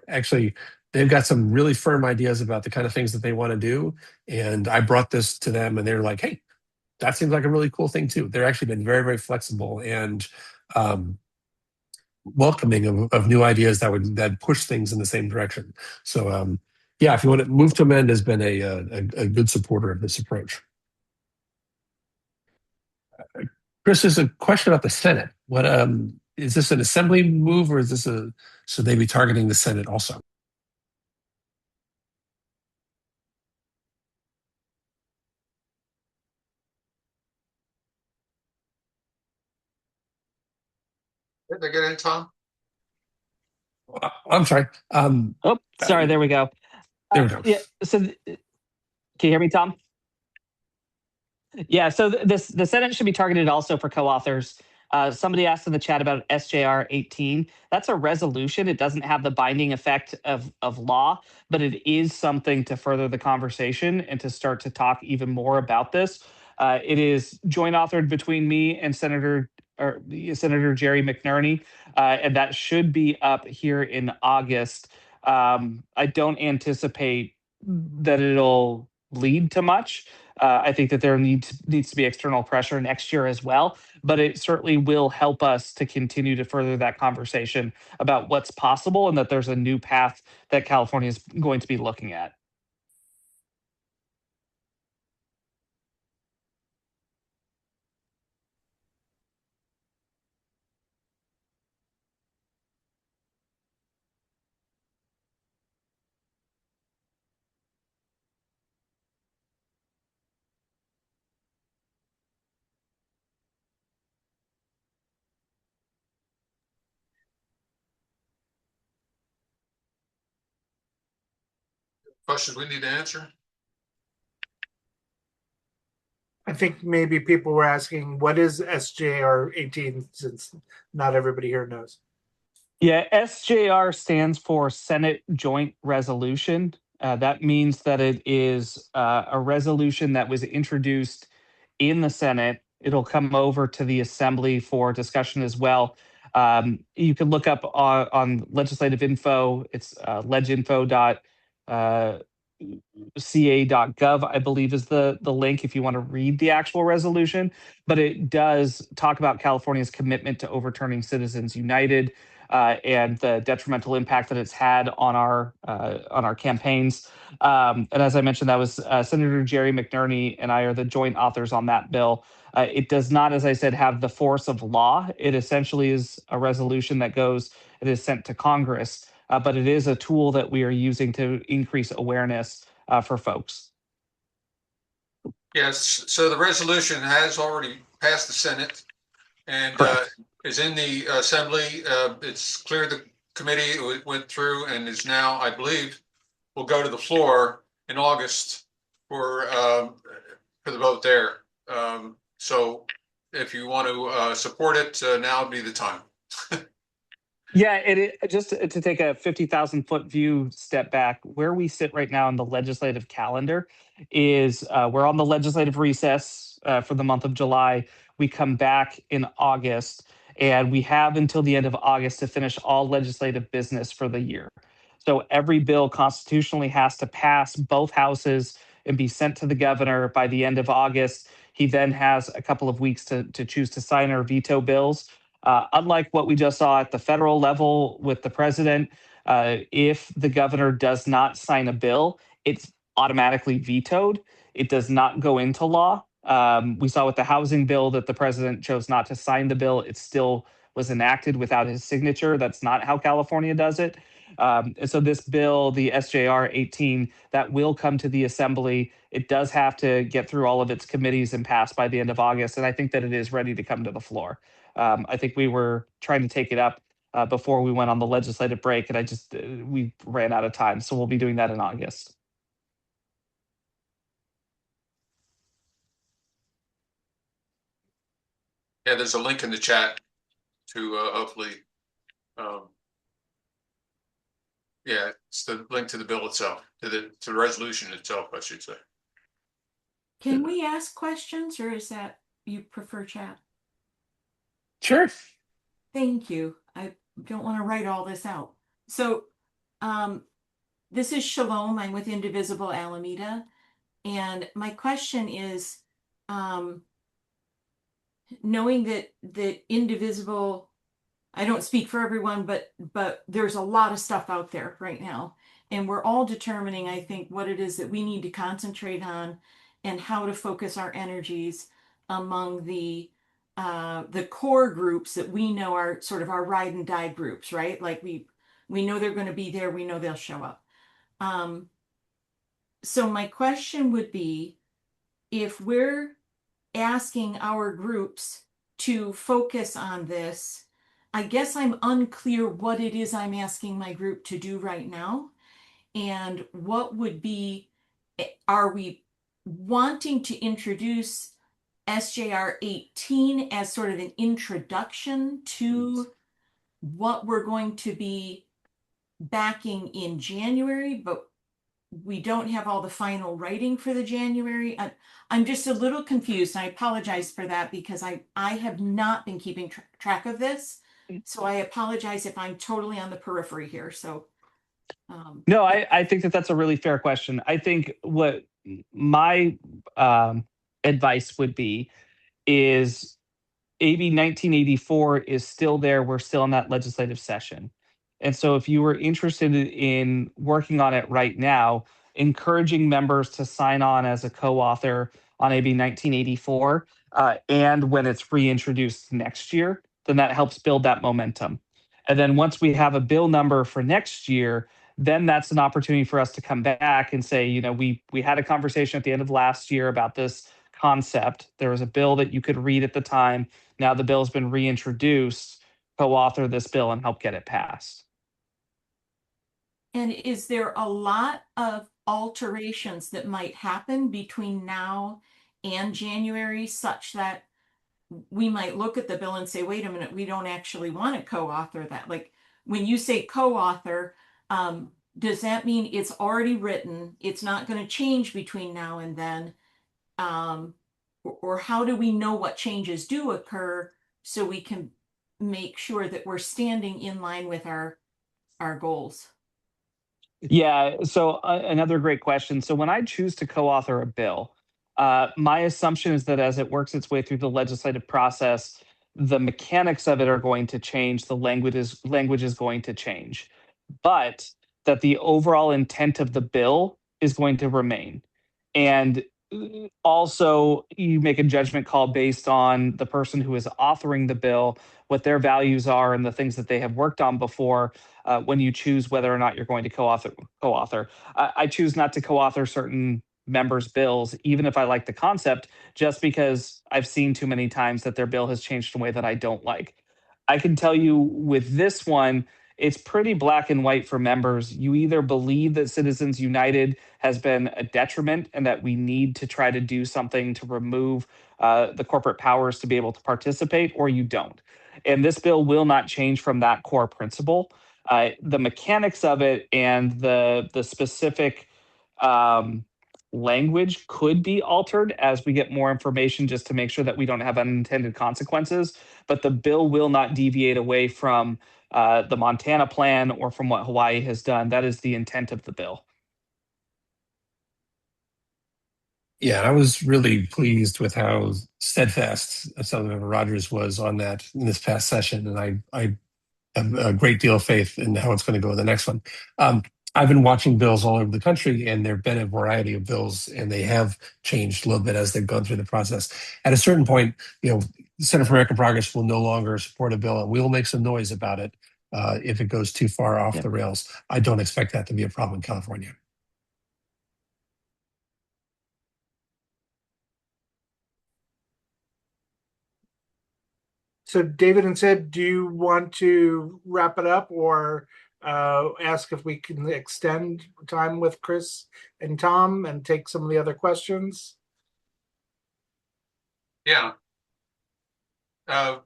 actually, they've got some really firm ideas about the kind of things that they want to do. And I brought this to them and they're like, hey, that seems like a really cool thing too. They're actually been very, very flexible and welcoming of new ideas that push things in the same direction. So yeah, if you want to, move to amend has been a good supporter of this approach. Chris, there's a question about the Senate. What is this an assembly move, or is this should they be targeting the Senate also? Did they get in, Tom? I'm sorry. Sorry, there we go. There we go. Yeah, so can you hear me, Tom? Yeah, so the Senate should be targeted also for co-authors. Somebody asked in the chat about SJR 18. That's a resolution. It doesn't have the binding effect of law, but it is something to further the conversation and to start to talk even more about this. It is joint authored between me and Senator Jerry McNerney, and that should be up here in August. I don't anticipate that it'll lead to much. I think that there needs to be external pressure next year as well, but it certainly will help us to continue to further that conversation about what's possible and that there's a new path that California is going to be looking at. Questions we need to answer? I think maybe people were asking, what is SJR 18, since not everybody here knows. Yeah, SJR stands for Senate Joint Resolution. That means that it is a resolution that was introduced in the Senate. It'll come over to the Assembly for discussion as well. You can look up on legislative info. It's leginfo.ca.gov, I believe is the link if you want to read the actual resolution. But it does talk about California's commitment to overturning Citizens United and the detrimental impact that it's had on our campaigns. And as I mentioned, that was Senator Jerry McNerney and I are the joint authors on that bill. It does not, as I said, have the force of law. It essentially is a resolution that it is sent to Congress, but it is a tool that we are using to increase awareness for folks. Yes, so the resolution has already passed the Senate and is in the Assembly. It's cleared the committee, it went through and is now, I believe, will go to the floor in August for the vote there. So if you want to support it, now would be the time. Yeah, just to take a 50,000-foot view step back, where we sit right now in the legislative calendar is we're on the legislative recess for the month of July. We come back in August, and we have until the end of August to finish all legislative business for the year. So every bill constitutionally has to pass both houses and be sent to the governor by the end of August. He then has a couple of weeks to choose to sign or veto bills. Unlike what we just saw at the federal level with the president, if the governor does not sign a bill, it's automatically vetoed. It does not go into law. We saw with the housing bill that the president chose not to sign the bill. It still was enacted without his signature. That's not how California does it. And so this bill, the SJR 18, that will come to the assembly. It does have to get through all of its committees and pass by the end of August. And I think that it is ready to come to the floor. I think we were trying to take it up before we went on the legislative break, and we ran out of time. So we'll be doing that in August. Yeah, there's a link in the chat to hopefully, yeah, it's the link to the bill itself, to the resolution itself, I should say. Can we ask questions, or is that you prefer chat? Sure. Thank you. I don't want to write all this out. So this is Shalom. I'm with Indivisible Alameda. And my question is, knowing that Indivisible, I don't speak for everyone, but there's a lot of stuff out there right now. And we're all determining, I think, what it is that we need to concentrate on and how to focus our energies among the core groups that we know are sort of our ride and die groups, right? Like we know they're going to be there. We know they'll show up. So my question would be, if we're asking our groups to focus on this, I guess I'm unclear what it is I'm asking my group to do right now. And what would be, are we wanting to introduce SJR 18 as sort of an introduction to what we're going to be backing in January, but we don't have all the final writing for the January? I'm just a little confused. I apologize for that because I have not been keeping track of this. So I apologize if I'm totally on the periphery here. So no, I think that that's a really fair question. I think what my advice would be is AB 1984 is still there. We're still in that legislative session. And so if you were interested in working on it right now, encouraging members to sign on as a co-author on AB 1984, and when it's reintroduced next year, then that helps build that momentum. And then once we have a bill number for next year, then that's an opportunity for us to come back and say, we had a conversation at the end of last year about this concept. There was a bill that you could read at the time. Now the bill's been reintroduced. Co-author this bill and help get it passed. And is there a lot of alterations that might happen between now and January such that we might look at the bill and say, wait a minute, we don't actually want to co-author that? Like when you say co-author, does that mean it's already written? It's not going to change between now and then? Or how do we know what changes do occur so we can make sure that we're standing in line with our goals? Yeah, so another great question. So when I choose to co-author a bill, my assumption is that as it works its way through the legislative process, the mechanics of it are going to change, the language is going to change, but that the overall intent of the bill is going to remain. And also, you make a judgment call based on the person who is authoring the bill, what their values are, and the things that they have worked on before. When you choose whether or not you're going to co-author, I choose not to co-author certain members' bills, even if I like the concept, just because I've seen too many times that their bill has changed in a way that I don't like. I can tell you with this one, it's pretty black and white for members. You either believe that Citizens United has been a detriment and that we need to try to do something to remove the corporate powers to be able to participate, or you don't. And this bill will not change from that core principle. The mechanics of it and the specific language could be altered as we get more information, just to make sure that we don't have unintended consequences. But the bill will not deviate away from the Montana plan or from what Hawaii has done. That is the intent of the bill. Yeah, I was really pleased with how steadfast Senator Rogers was on that in this past session, and I have a great deal of faith in how it's going to go in the next one. I've been watching bills all over the country, and there have been a variety of bills, and they have changed a little bit as they've gone through the process. At a certain point, the Center for American Progress will no longer support a bill, and we will make some noise about it if it goes too far off the rails. I don't expect that to be a problem in California. So David and Sid, do you want to wrap it up or ask if we can extend time with Chris and Tom and take some of the other questions? Yeah.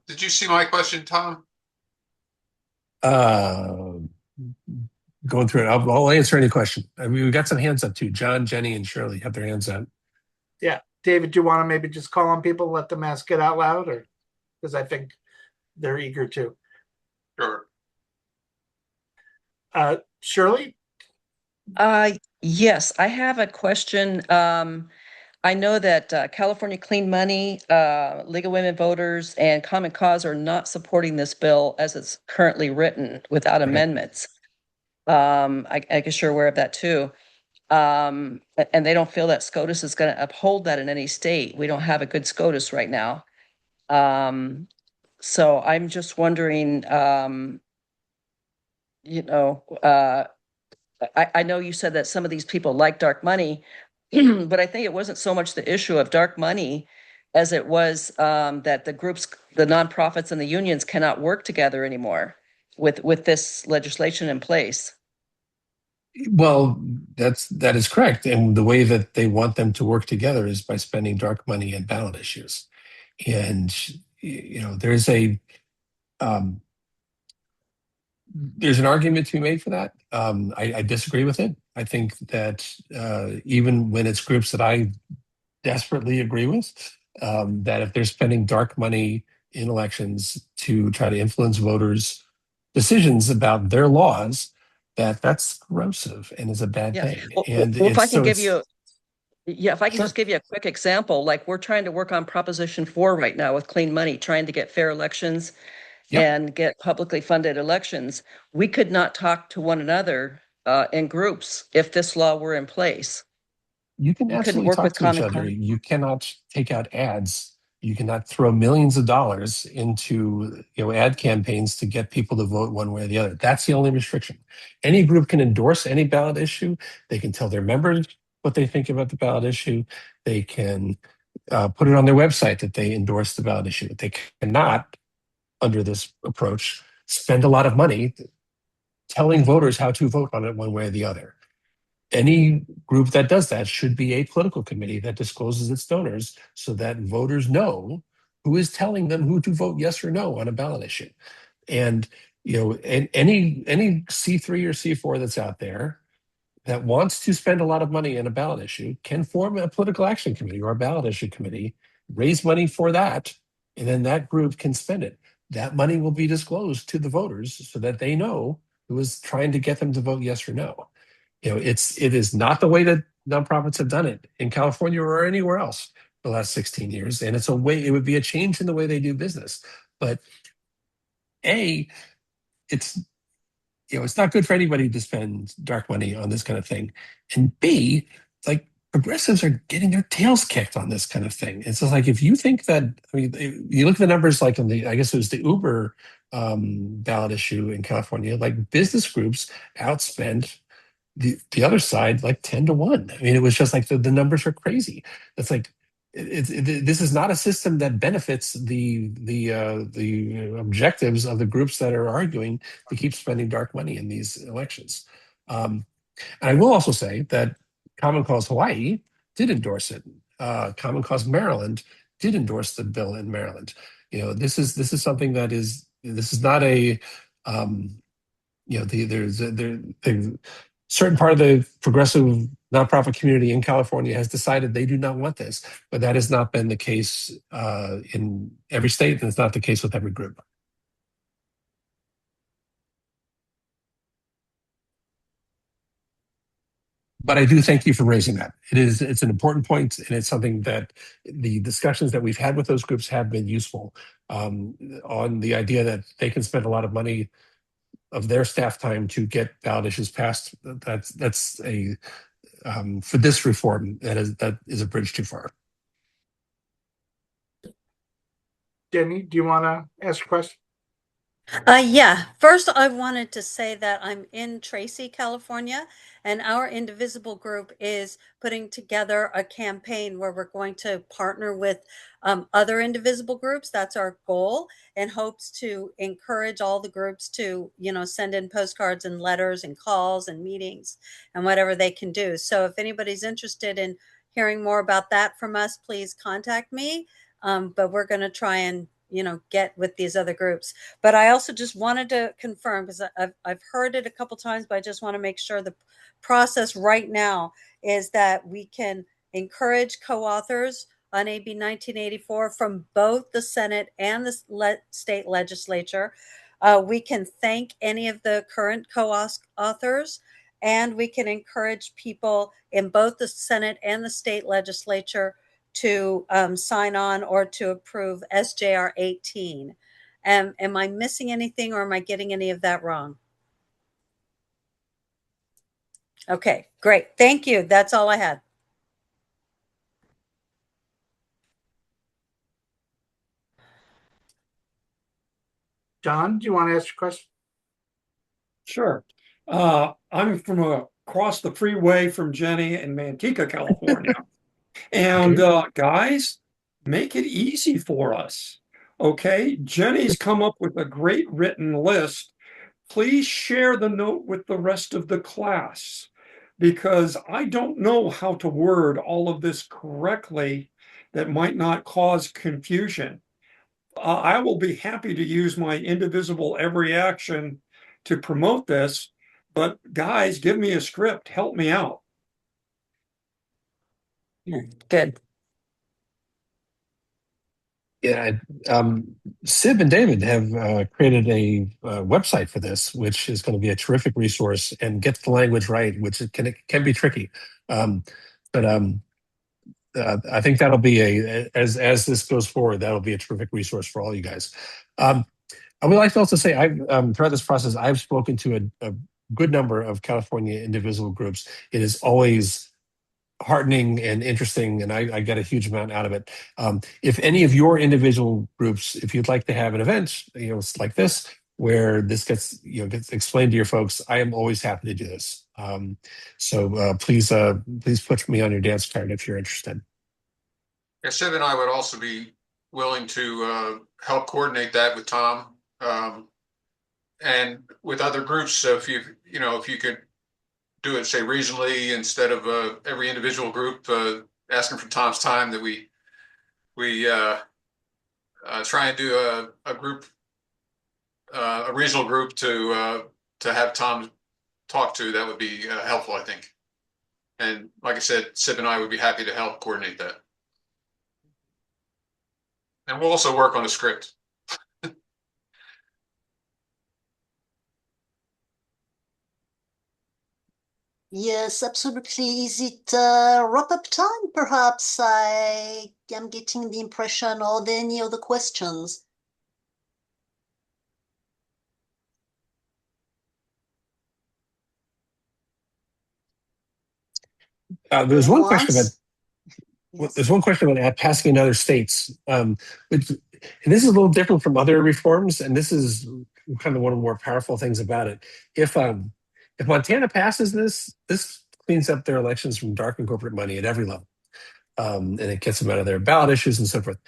Did you see my question, Tom? Going through it, I'll answer any question. I mean, we've got some hands up too. John, Jenny, and Shirley have their hands up. Yeah. David, do you want to maybe just call on people, let them ask it out loud, or because I think they're eager to. Sure. Shirley? Yes, I have a question. I know that California Clean Money, League of Women Voters, and Common Cause are not supporting this bill as it's currently written without amendments. I guess you're aware of that too. And they don't feel that SCOTUS is going to uphold that in any state. We don't have a good SCOTUS right now. So I'm just wondering, I know you said that some of these people like dark money, but I think it wasn't so much the issue of dark money as it was that the groups, the nonprofits and the unions cannot work together anymore with this legislation in place. Well, that is correct. And the way that they want them to work together is by spending dark money and ballot issues. And, there's an argument to be made for that. I disagree with it. I think that even when it's groups that I desperately agree with, that if they're spending dark money in elections to try to influence voters' decisions about their laws, that's corrosive and is a bad thing. And if I can give you, if I can just give you a quick example, like we're trying to work on Proposition 4 right now with Clean Money, trying to get fair elections and get publicly funded elections. We could not talk to one another in groups if this law were in place. You can absolutely talk to each other. You cannot take out ads. You cannot throw millions of dollars into ad campaigns to get people to vote one way or the other. That's the only restriction. Any group can endorse any ballot issue. They can tell their members what they think about the ballot issue. They can put it on their website that they endorse the ballot issue. They cannot, under this approach, spend a lot of money telling voters how to vote on it one way or the other. Any group that does that should be a political committee that discloses its donors so that voters know who is telling them who to vote yes or no on a ballot issue. And any C3 or C4 that's out there that wants to spend a lot of money on a ballot issue can form a political action committee or a ballot issue committee, raise money for that, and then that group can spend it. That money will be disclosed to the voters so that they know who is trying to get them to vote yes or no. It is not the way that nonprofits have done it in California or anywhere else the last 16 years. And it would be a change in the way they do business. But it's not good for anybody to spend dark money on this kind of thing. And B, progressives are getting their tails kicked on this kind of thing. It's just like, if you think that, you look at the numbers like on I guess it was the Uber ballot issue in California, like business groups outspent the other side like 10 to 1. I mean, it was just like the numbers are crazy. It's like this is not a system that benefits the objectives of the groups that are arguing to keep spending dark money in these elections. And I will also say that Common Cause Hawaii did endorse it. Common Cause Maryland did endorse the bill in Maryland. This is something that this is not a there's a certain part of the progressive nonprofit community in California has decided they do not want this, but that has not been the case in every state, and it's not the case with every group. But I do thank you for raising that. It's an important point, and it's something that the discussions that we've had with those groups have been useful, on the idea that they can spend a lot of money of their staff time to get ballot issues passed. That's a for this reform, that is a bridge too far. Jenny, do you want to ask a question? Yeah. First, I wanted to say that I'm in Tracy, California, and our Indivisible group is putting together a campaign where we're going to partner with other Indivisible groups. That's our goal, in hopes to encourage all the groups to, send in postcards and letters and calls and meetings and whatever they can do. So if anybody's interested in hearing more about that from us, please contact me. But we're going to try and get with these other groups. But I also just wanted to confirm, because I've heard it a couple times, but I just want to make sure the process right now is that we can encourage co-authors on AB 1984 from both the Senate and the state legislature. We can thank any of the current co-authors, and we can encourage people in both the Senate and the state legislature to sign on or to approve SJR 18. Am I missing anything, or am I getting any of that wrong? Okay, great. Thank you. That's all I had. John, do you want to ask a question? Sure. I'm from across the freeway from Jenny in Manteca, California. And guys, make it easy for us. Okay, Jenny's come up with a great written list. Please share the note with the rest of the class, because I don't know how to word all of this correctly that might not cause confusion. I will be happy to use my Indivisible every action to promote this, but guys, give me a script, help me out. Good. Yeah, Sib and David have created a website for this, which is going to be a terrific resource and gets the language right, which can be tricky. But I think that'll be as this goes forward, that'll be a terrific resource for all you guys. I would like to also say, throughout this process, I've spoken to a good number of California Indivisible groups. It is always heartening and interesting, and I get a huge amount out of it. If any of your individual groups, if you'd like to have an event, like this, where this gets explained to your folks, I am always happy to do this. So please put me on your dance card if you're interested. Yeah, Sib and I would also be willing to help coordinate that with Tom and with other groups. So if you could do it, say, regionally instead of every individual group asking for Tom's time, that we try and do a group, a regional group to have Tom talk to, that would be helpful, I think. And like I said, Sib and I would be happy to help coordinate that. And we'll also work on the script. Yes, absolutely. Is it wrap-up time, perhaps? I am getting the impression. Are there any other questions? There's one question about passing in other states, and this is a little different from other reforms, and this is kind of one of the more powerful things about it. If Montana passes this cleans up their elections from dark and corporate money at every level, and it gets them out of their ballot issues and so forth.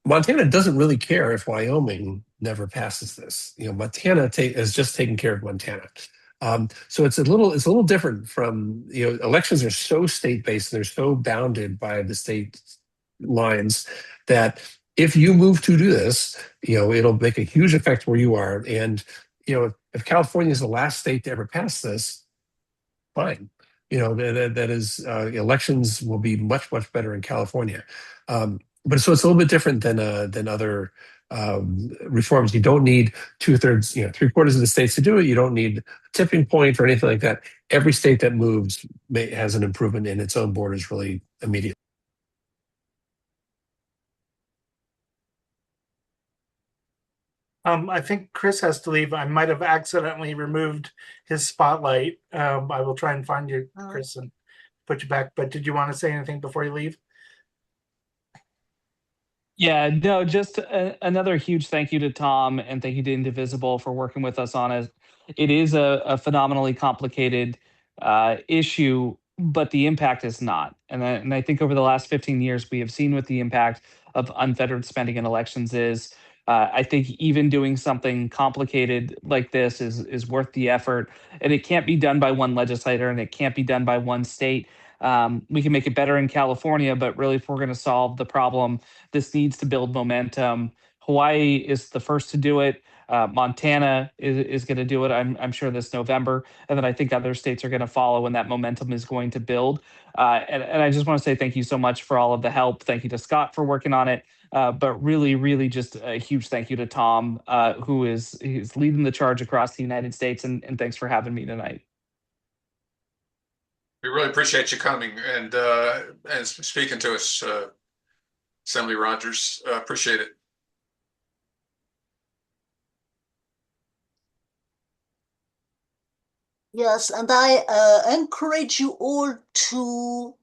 Montana doesn't really care if Wyoming never passes this. Montana is just taking care of Montana. So it's a little different from, elections are so state-based, they're so bounded by the state lines, that if you move to do this, it'll make a huge effect where you are. And, if California is the last state to ever pass this, fine. That is, elections will be much, much better in California. But so it's a little bit different than other reforms. You don't need 2/3, 3/4 of the states to do it. You don't need a tipping point or anything like that. Every state that moves has an improvement in its own borders really immediately. I think Chris has to leave. I might have accidentally removed his spotlight. I will try and find you, Chris, and put you back. But did you want to say anything before you leave? Yeah, no, just another huge thank you to Tom and thank you to Indivisible for working with us on it. It is a phenomenally complicated issue, but the impact is not. And I think over the last 15 years, we have seen what the impact of unfettered spending in elections is. I think even doing something complicated like this is worth the effort. And it can't be done by one legislator and it can't be done by one state. We can make it better in California, but really, if we're going to solve the problem, this needs to build momentum. Hawaii is the first to do it. Montana is going to do it, I'm sure, this November. And then I think other states are going to follow, and that momentum is going to build. And I just want to say thank you so much for all of the help. Thank you to Scott for working on it. But really, really just a huge thank you to Tom, who is leading the charge across the United States. And thanks for having me tonight. We really appreciate you coming and speaking to us, Assembly Rogers. Appreciate it. Yes, and I encourage you all to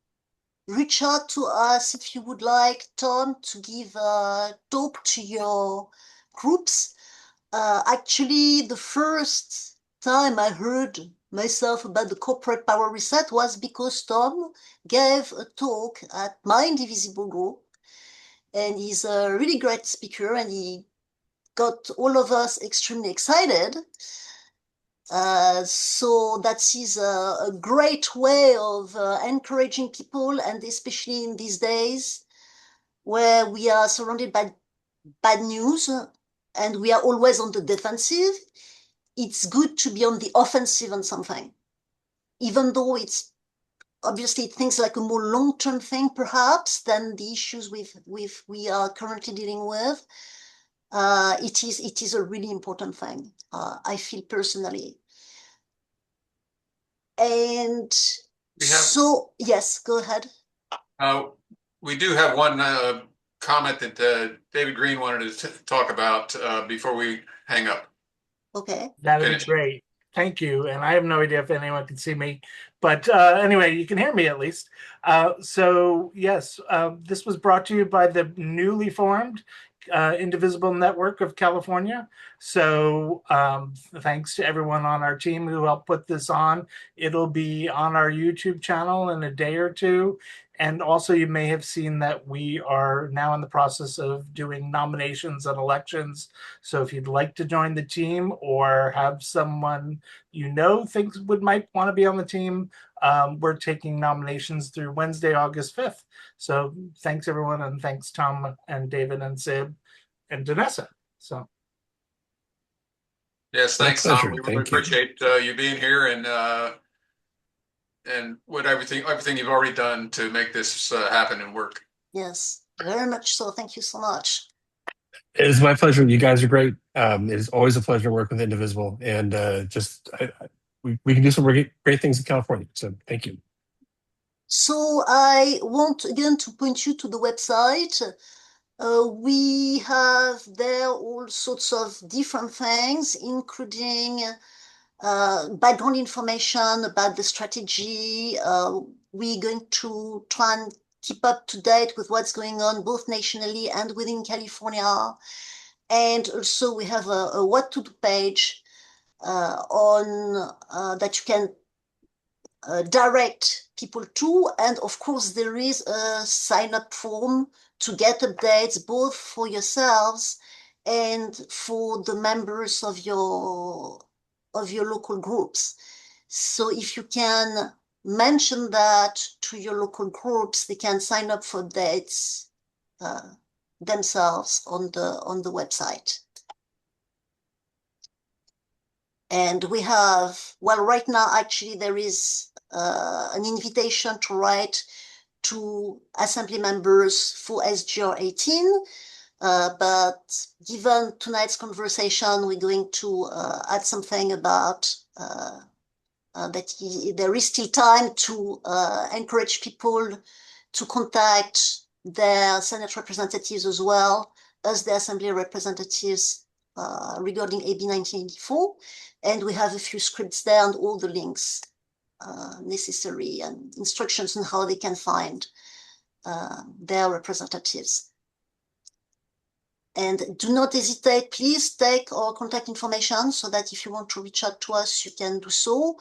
reach out to us if you would like, Tom, to give a talk to your groups. Actually, the first time I heard myself about the corporate power reset was because Tom gave a talk at my Indivisible group, and he's a really great speaker, and he got all of us extremely excited. So that is a great way of encouraging people, and especially in these days where we are surrounded by bad news and we are always on the defensive, it's good to be on the offensive on something, even though it's obviously things like a more long-term thing perhaps than the issues we are currently dealing with. It is a really important thing, I feel personally. And so, yes, go ahead. We do have one comment that David Green wanted to talk about before we hang up. Okay. That'd be great. Thank you. And I have no idea if anyone can see me, but anyway, you can hear me at least. So yes, this was brought to you by the newly formed Indivisible Network of California. So thanks to everyone on our team who helped put this on. It'll be on our YouTube channel in a day or two. And also you may have seen that we are now in the process of doing nominations and elections. So if you'd like to join the team or have someone thinks might want to be on the team, we're taking nominations through Wednesday, August 5th. So thanks everyone, and thanks Tom and David and Sib and Danessa. So yes, thanks Tom. We really appreciate you being here and what everything you've already done to make this happen and work. Yes, very much so. Thank you so much. It is my pleasure. You guys are great. It is always a pleasure to work with Indivisible, and we can do some great things in California. So thank you. So I want again to point you to the website. We have there all sorts of different things, including background information about the strategy. We're going to try and keep up to date with what's going on both nationally and within California. And also we have a what to do page on that you can direct people to. And of course, there is a sign-up form to get updates both for yourselves and for the members of your local groups. So if you can mention that to your local groups, they can sign up for updates themselves on the website. And we have, right now, actually, there is an invitation to write to assembly members for SGR 18. But given tonight's conversation, we're going to add something about that there is still time to encourage people to contact their Senate representatives as well as the Assembly representatives regarding AB 1984. And we have a few scripts there and all the links necessary and instructions on how they can find their representatives. And do not hesitate, please take our contact information so that if you want to reach out to us, you can do so.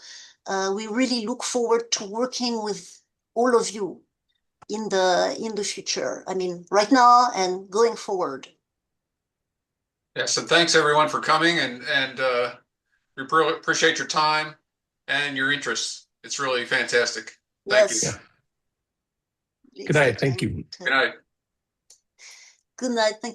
We really look forward to working with all of you in the future. I mean, right now and going forward. Yes, and thanks everyone for coming, and we appreciate your time and your interest. It's really fantastic. Thank Yes. you. Yeah. Good night. Thank you. Good night. Good night. Thank you.